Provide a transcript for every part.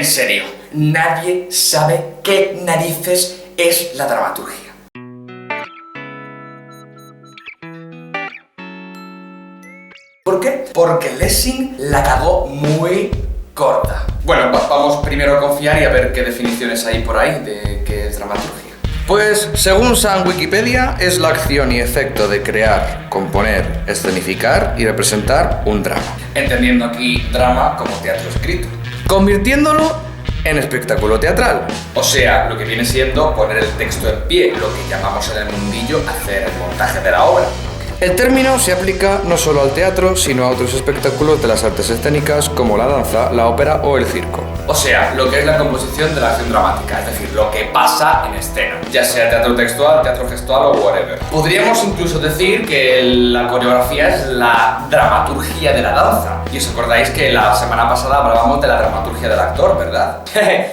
En serio, nadie sabe qué narices es la dramaturgia. ¿Por qué? Porque Lessing la cagó muy corta. Bueno, vamos primero a confiar y a ver qué definiciones hay por ahí de qué es dramaturgia. Pues, según San Wikipedia, es la acción y efecto de crear, componer, escenificar y representar un drama. Entendiendo aquí drama como teatro escrito. Convirtiéndolo en espectáculo teatral. O sea, lo que viene siendo poner el texto en pie, lo que llamamos en el mundillo hacer el montaje de la obra. El término se aplica no solo al teatro, sino a otros espectáculos de las artes escénicas como la danza, la ópera o el circo. O sea, lo que es la composición de la acción dramática, es decir, lo que pasa en escena, ya sea teatro textual, teatro gestual o whatever. Podríamos incluso decir que la coreografía es la dramaturgia de la danza. Y os acordáis que la semana pasada hablábamos de la dramaturgia del actor, ¿verdad?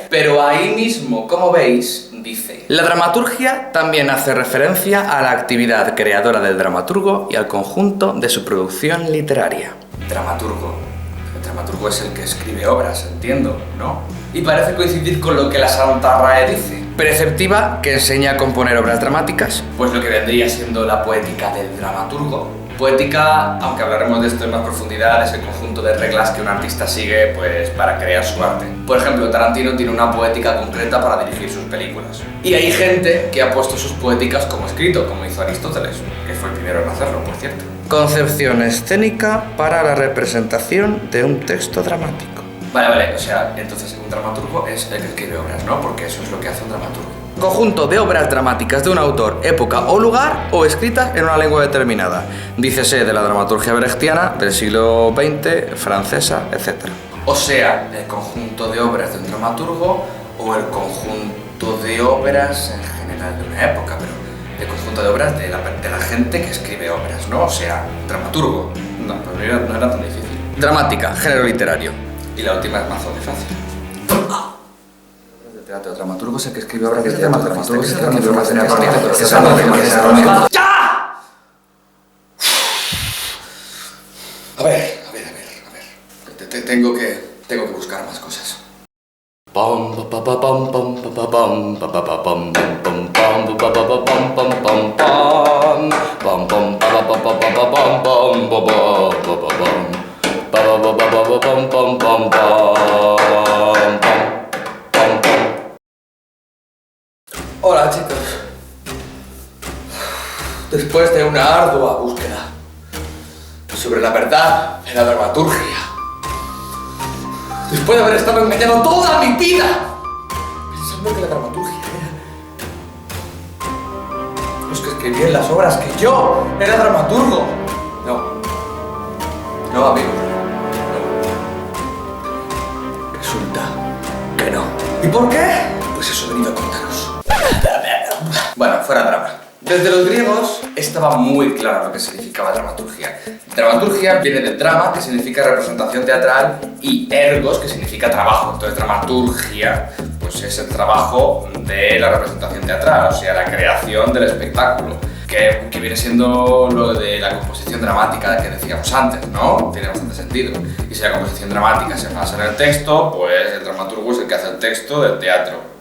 Pero ahí mismo, como veis, dice: la dramaturgia también hace referencia a la actividad creadora del dramaturgo y al conjunto de su producción literaria. Dramaturgo. El dramaturgo es el que escribe obras, entiendo, ¿no? Y parece coincidir con lo que la Santa RAE dice. Preceptiva, que enseña a componer obras dramáticas, pues lo que vendría siendo la poética del dramaturgo. Poética, aunque hablaremos de esto en más profundidad, es el conjunto de reglas que un artista sigue pues para crear su arte. Por ejemplo, Tarantino tiene una poética concreta para dirigir sus películas. Y hay gente que ha puesto sus poéticas como escrito, como hizo Aristóteles, que fue el primero en hacerlo, por cierto. Concepción escénica para la representación de un texto dramático. Vale, o sea, entonces un dramaturgo es el que escribe obras, ¿no? Porque eso es lo que hace un dramaturgo. Conjunto de obras dramáticas de un autor, época o lugar, o escritas en una lengua determinada. Dícese de la dramaturgia brechtiana del siglo XX, francesa, etc. O sea, el conjunto de obras de un dramaturgo o el conjunto de obras en general de una época, pero el conjunto de obras de la gente que escribe obras, ¿no? O sea, dramaturgo. No, pues no era tan difícil. Dramática, género literario. Y la última es más fácil. Teatro, dramaturgo es el que escribe obras de teatro, dramaturgo es el que escribe obras de teatro. ¡Ya! A ver. Tengo que buscar más cosas. Hola, chicos. Después de una ardua búsqueda sobre la verdad de la dramaturgia, después de haber estado engañado toda mi vida pensando que la dramaturgia era los que escribían las obras, que yo era dramaturgo. No, amigos, no. Resulta que no. ¿Y por qué? Pues eso he venido a contaros. Bueno, fuera drama. Desde los griegos estaba muy claro lo que significaba dramaturgia. Dramaturgia viene del drama, que significa representación teatral, y ergos, que significa trabajo. Entonces dramaturgia pues es el trabajo de la representación teatral, o sea, la creación del espectáculo, que viene siendo lo de la composición dramática que decíamos antes, ¿no? Tiene bastante sentido. Y si la composición dramática se basa en el texto, pues el dramaturgo es el que hace el texto del teatro.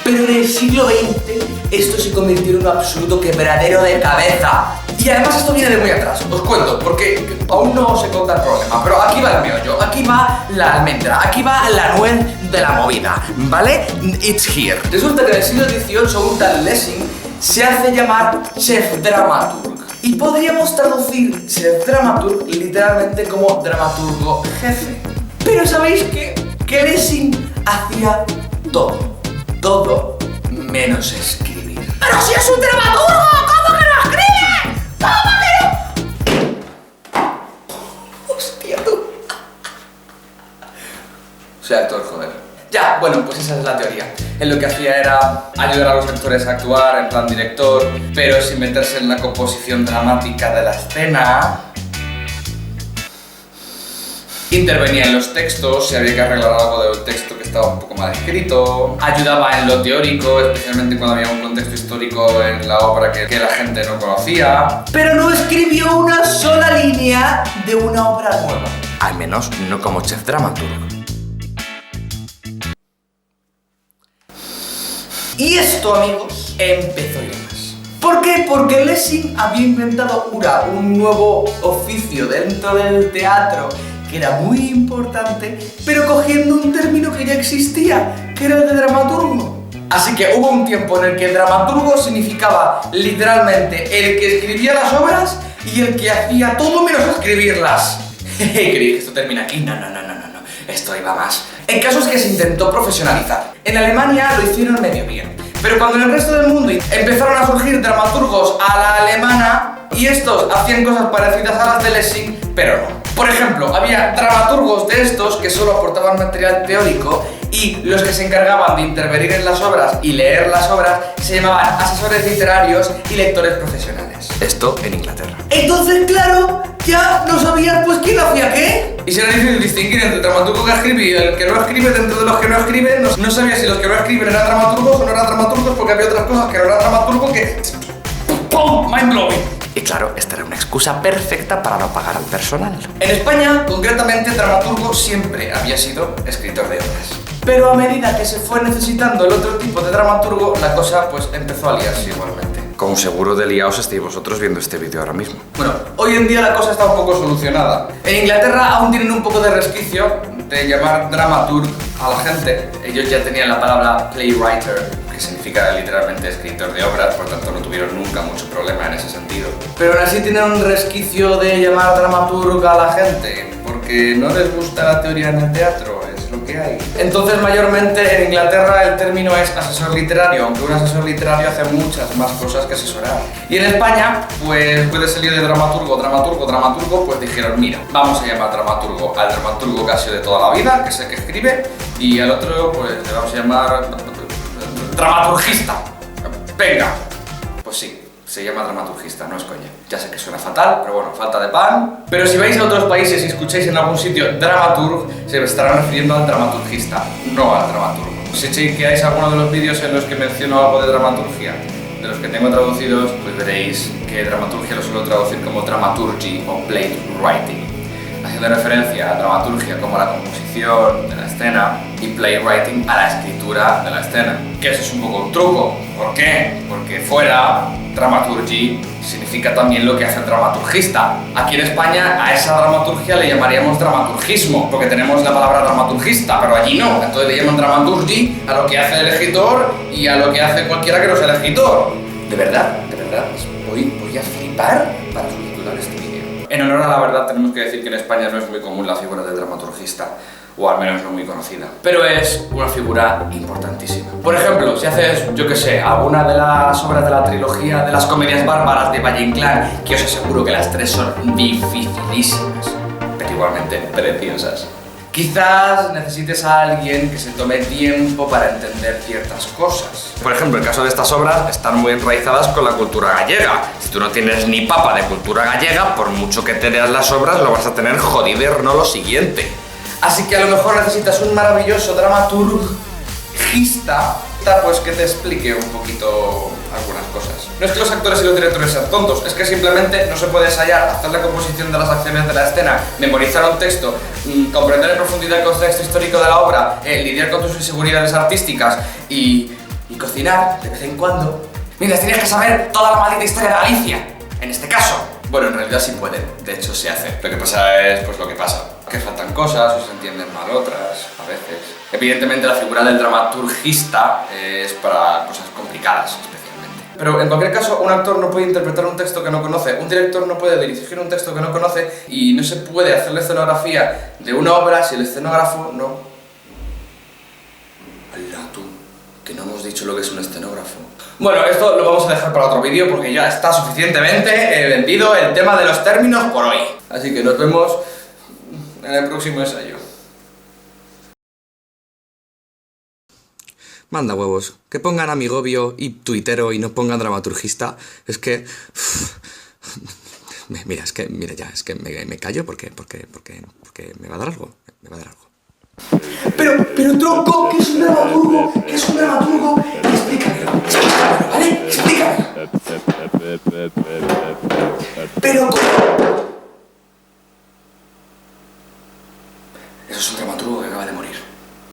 Pero en el siglo XX esto se convirtió en un absoluto quebradero de cabeza. Y además esto viene de muy atrás, os cuento, porque aún no os he contado el problema, pero aquí va el meollo, aquí va la almendra, aquí va la nuez de la movida, ¿vale? It's here. Resulta que en el siglo XVIII un tal Lessing se hace llamar chef dramaturg. Y podríamos traducir chef dramaturg literalmente como dramaturgo jefe. Pero ¿sabéis qué? Que Lessing hacía todo menos escribir. ¡Pero si es un dramaturgo! ¿Cómo que no escribe? ¿Cómo que no? Hostia, tú. Soy actor, joder. Ya, bueno, pues esa es la teoría. Él lo que hacía era ayudar a los actores a actuar en plan director, pero sin meterse en la composición dramática de la escena. Intervenía en los textos, si había que arreglar algo del texto que estaba un poco mal escrito. Ayudaba en lo teórico, especialmente cuando había un contexto histórico en la obra que la gente no conocía. Pero no escribió una sola línea de una obra nueva. Al menos no como chef dramaturgo. Y esto, amigos, empezó ya más. ¿Por qué? Porque Lessing había inventado un nuevo oficio dentro del teatro que era muy importante, pero cogiendo un término que ya existía, que era el de dramaturgo. Así que hubo un tiempo en el que el dramaturgo significaba literalmente el que escribía las obras y el que hacía todo menos escribirlas. Jeje, creí que esto termina aquí. No. Esto iba más. El caso es que se intentó profesionalizar. En Alemania lo hicieron medio bien. Pero cuando en el resto del mundo empezaron a surgir dramaturgos a la alemana y estos hacían cosas parecidas a las de Lessing, pero no. Por ejemplo, había dramaturgos de estos que solo aportaban material teórico y los que se encargaban de intervenir en las obras y leer las obras se llamaban asesores literarios y lectores profesionales. Esto en Inglaterra. Entonces, claro, ya no sabías pues quién hacía qué. Y si era difícil distinguir entre el dramaturgo que escribe y el que no escribe dentro de los que no escriben, no sabía si los que no escriben eran dramaturgos o no eran dramaturgos porque había otras cosas que no eran dramaturgos que... ¡Pum! Mind blowing. Y claro, esta era una excusa perfecta para no pagar al personal. En España, concretamente, dramaturgo siempre había sido escritor de obras. Pero a medida que se fue necesitando el otro tipo de dramaturgo, la cosa pues empezó a liarse igualmente. Como seguro de liaos estáis vosotros viendo este vídeo ahora mismo. Bueno, hoy en día la cosa está un poco solucionada. En Inglaterra aún tienen un poco de resquicio de llamar dramaturg a la gente. Ellos ya tenían la palabra playwriter, que significa literalmente escritor de obras, por tanto no tuvieron nunca mucho problema en ese sentido. Pero aún así tienen un resquicio de llamar dramaturg a la gente, porque no les gusta la teoría en el teatro, es lo que hay. Entonces mayormente en Inglaterra el término es asesor literario, aunque un asesor literario hace muchas más cosas que asesorar. Y en España, pues puede salir de dramaturgo, pues dijeron, mira, vamos a llamar dramaturgo al dramaturgo que ha sido de toda la vida, que es el que escribe, y al otro pues le vamos a llamar dramaturgista. Venga, pues sí. Se llama dramaturgista, no es coña. Ya sé que suena fatal, pero bueno, falta de pan. Pero si vais a otros países y escucháis en algún sitio dramaturg, se estarán refiriendo al dramaturgista, no al dramaturgo. Si chequeáis alguno de los vídeos en los que menciono algo de dramaturgia, de los que tengo traducidos, pues veréis que dramaturgia lo suelo traducir como dramaturgy o playwriting, haciendo referencia a dramaturgia como la composición de la escena y playwriting a la escritura de la escena. Que eso es un poco un truco. ¿Por qué? Porque fuera, dramaturgy significa también lo que hace el dramaturgista. Aquí en España a esa dramaturgia le llamaríamos dramaturgismo, porque tenemos la palabra dramaturgista, pero allí no. Entonces le llaman dramaturgy a lo que hace el escritor y a lo que hace cualquiera que no sea el escritor. De verdad, voy a flipar para subtitular este vídeo. En honor a la verdad tenemos que decir que en España no es muy común la figura del dramaturgista, o al menos no muy conocida, pero es una figura importantísima. Por ejemplo, si haces, yo que sé, alguna de las obras de la trilogía de las comedias bárbaras de Valle Inclán, que os aseguro que las tres son dificilísimas, pero igualmente preciosas. Quizás necesites a alguien que se tome tiempo para entender ciertas cosas. Por ejemplo, el caso de estas obras están muy enraizadas con la cultura gallega. Si tú no tienes ni papa de cultura gallega, por mucho que te leas las obras, lo vas a tener jodido, no lo siguiente. Así que a lo mejor necesitas un maravilloso dramaturgista, pues que te explique un poquito algunas cosas. No es que los actores y los directores sean tontos, es que simplemente no se puede ensayar, hacer la composición de las acciones de la escena, memorizar un texto, comprender en profundidad el contexto histórico de la obra, lidiar con tus inseguridades artísticas y cocinar de vez en cuando. Mientras tienes que saber toda la maldita historia de Galicia, en este caso. Bueno, en realidad sí pueden, de hecho se hace. Lo que pasa es pues lo que pasa, que faltan cosas o se entienden mal otras, a veces. Evidentemente la figura del dramaturgista es para cosas complicadas especialmente. Pero en cualquier caso, un actor no puede interpretar un texto que no conoce, un director no puede dirigir un texto que no conoce y no se puede hacer la escenografía de una obra si el escenógrafo no... ¡Hala tú! Que no hemos dicho lo que es un escenógrafo. Bueno, esto lo vamos a dejar para otro vídeo porque ya está suficientemente vendido el tema de los términos por hoy. Así que nos vemos en el próximo ensayo. Manda huevos, que pongan amigobio y tuitero y no pongan dramaturgista. Es que... Mira, es que me callo porque me va a dar algo, Pero tronco, ¿qué es un dramaturgo? ¿Qué es un dramaturgo? Explícamelo, ¿vale? Explícamelo. Pero... Eso es un dramaturgo que acaba de morir.